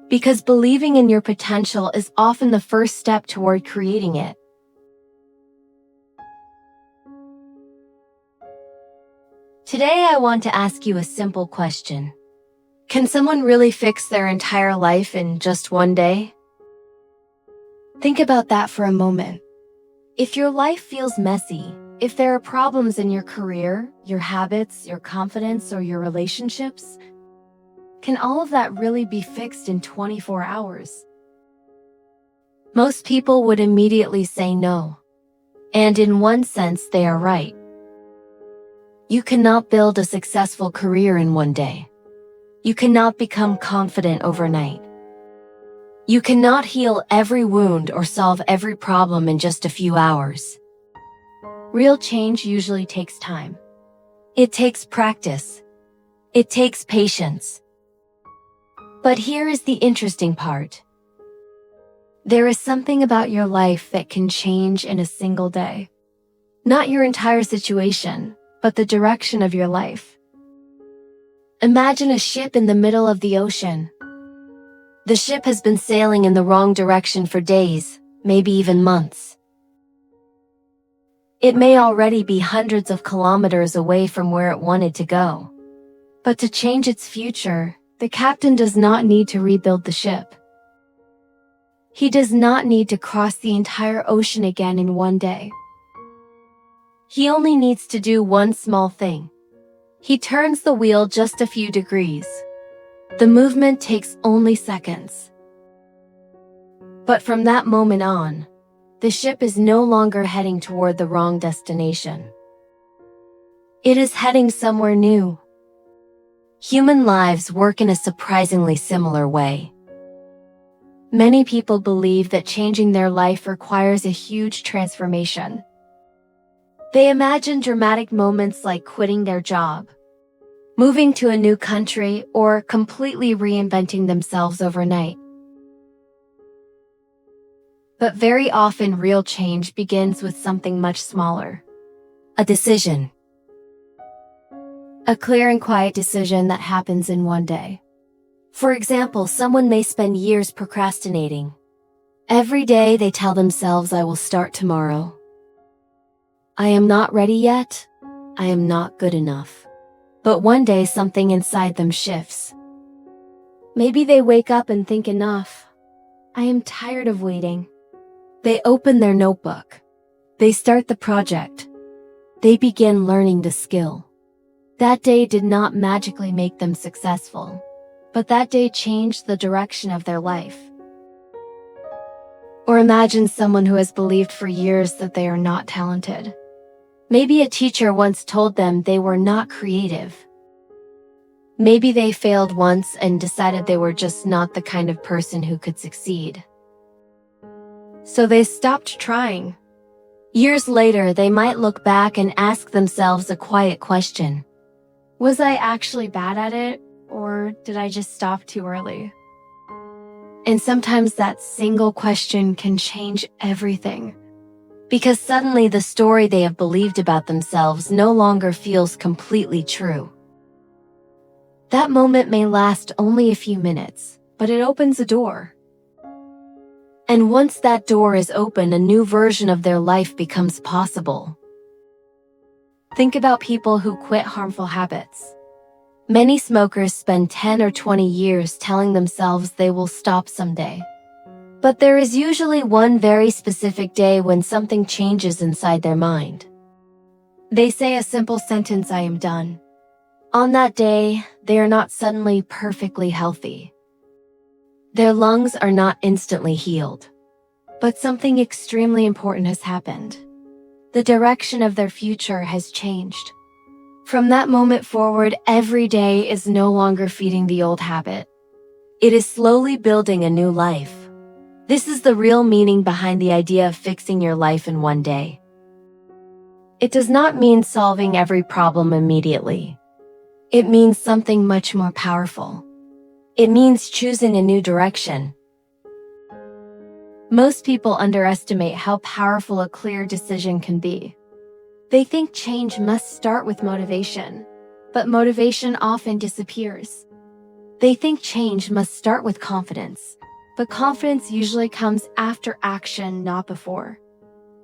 Because believing in your potential is often the first step toward creating it. Today I want to ask you a simple question. Can someone really fix their entire life in just one day? Think about that for a moment. If your life feels messy, if there are problems in your career, your habits, your confidence, or your relationships, can all of that really be fixed in 24 hours? Most people would immediately say no. And in one sense, they are right. You cannot build a successful career in one day. You cannot become confident overnight. You cannot heal every wound or solve every problem in just a few hours. Real change usually takes time. It takes practice. It takes patience. But here is the interesting part. There is something about your life that can change in a single day. Not your entire situation, but the direction of your life. Imagine a ship in the middle of the ocean. The ship has been sailing in the wrong direction for days, maybe even months. It may already be hundreds of kilometers away from where it wanted to go. But to change its future, the captain does not need to rebuild the ship. He does not need to cross the entire ocean again in one day. He only needs to do one small thing. He turns the wheel just a few degrees. The movement takes only seconds. But from that moment on, the ship is no longer heading toward the wrong destination. It is heading somewhere new. Human lives work in a surprisingly similar way. Many people believe that changing their life requires a huge transformation. They imagine dramatic moments like quitting their job, moving to a new country, or completely reinventing themselves overnight. But very often, real change begins with something much smaller. A decision. A clear and quiet decision that happens in one day. For example, someone may spend years procrastinating. Every day they tell themselves, "I will start tomorrow. I am not ready yet. I am not good enough." But one day something inside them shifts. Maybe they wake up and think, "Enough. I am tired of waiting." They open their notebook. They start the project. They begin learning the skill. That day did not magically make them successful, but that day changed the direction of their life. Or imagine someone who has believed for years that they are not talented. Maybe a teacher once told them they were not creative. Maybe they failed once and decided they were just not the kind of person who could succeed. So they stopped trying. Years later, they might look back and ask themselves a quiet question. Was I actually bad at it, or did I just stop too early? And sometimes that single question can change everything. Because suddenly the story they have believed about themselves no longer feels completely true. That moment may last only a few minutes, but it opens a door. And once that door is open, a new version of their life becomes possible. Think about people who quit harmful habits. Many smokers spend 10 or 20 years telling themselves they will stop someday. But there is usually one very specific day when something changes inside their mind. They say a simple sentence, "I am done." On that day, they are not suddenly perfectly healthy. Their lungs are not instantly healed. But something extremely important has happened. The direction of their future has changed. From that moment forward, every day is no longer feeding the old habit. It is slowly building a new life. This is the real meaning behind the idea of fixing your life in one day. It does not mean solving every problem immediately. It means something much more powerful. It means choosing a new direction. Most people underestimate how powerful a clear decision can be. They think change must start with motivation, but motivation often disappears. They think change must start with confidence, but confidence usually comes after action, not before.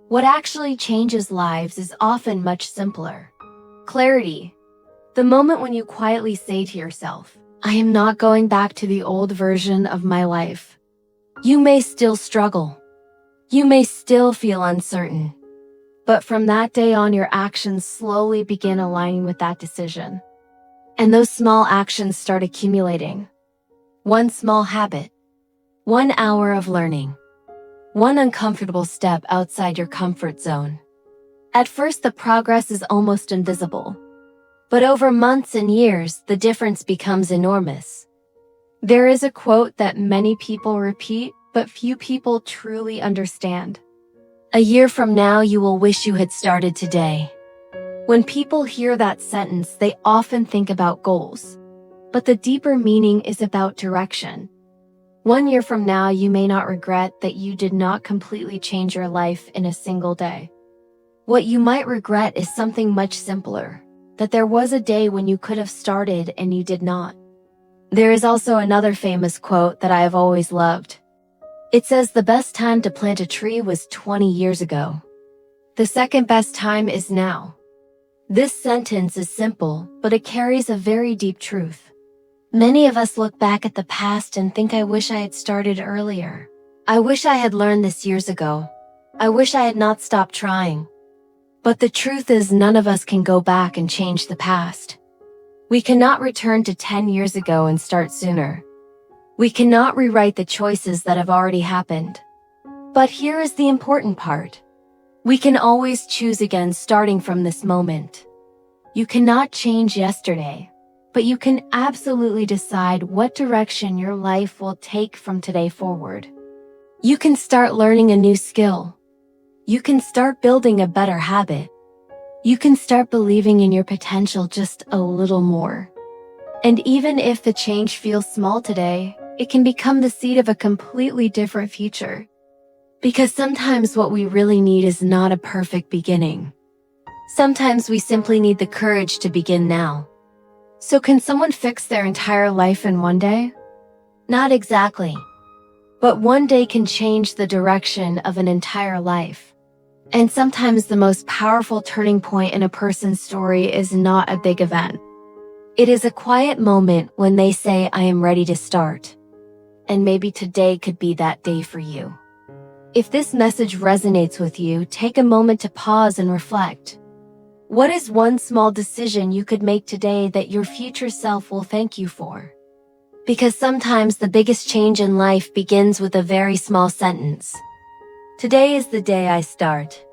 What actually changes lives is often much simpler. Clarity. The moment when you quietly say to yourself, "I am not going back to the old version of my life." You may still struggle. You may still feel uncertain. But from that day on, your actions slowly begin aligning with that decision. And those small actions start accumulating. One small habit. 1 hour of learning. One uncomfortable step outside your comfort zone. At first, the progress is almost invisible. But over months and years, the difference becomes enormous. There is a quote that many people repeat, but few people truly understand. A year from now, you will wish you had started today. When people hear that sentence, they often think about goals. But the deeper meaning is about direction. 1 year from now, you may not regret that you did not completely change your life in a single day. What you might regret is something much simpler, that there was a day when you could have started and you did not. There is also another famous quote that I have always loved. It says the best time to plant a tree was 20 years ago. The second best time is now. This sentence is simple, but it carries a very deep truth. Many of us look back at the past and think, "I wish I had started earlier. I wish I had learned this years ago. I wish I had not stopped trying." But the truth is, none of us can go back and change the past. We cannot return to 10 years ago and start sooner. We cannot rewrite the choices that have already happened. But here is the important part. We can always choose again, starting from this moment. You cannot change yesterday, but you can absolutely decide what direction your life will take from today forward. You can start learning a new skill. You can start building a better habit. You can start believing in your potential just a little more. And even if the change feels small today, it can become the seed of a completely different future. Because sometimes what we really need is not a perfect beginning. Sometimes we simply need the courage to begin now. So can someone fix their entire life in one day? Not exactly. But one day can change the direction of an entire life. And sometimes the most powerful turning point in a person's story is not a big event. It is a quiet moment when they say, "I am ready to start." And maybe today could be that day for you. If this message resonates with you, take a moment to pause and reflect. What is one small decision you could make today that your future self will thank you for? Because sometimes the biggest change in life begins with a very small sentence. Today is the day I start.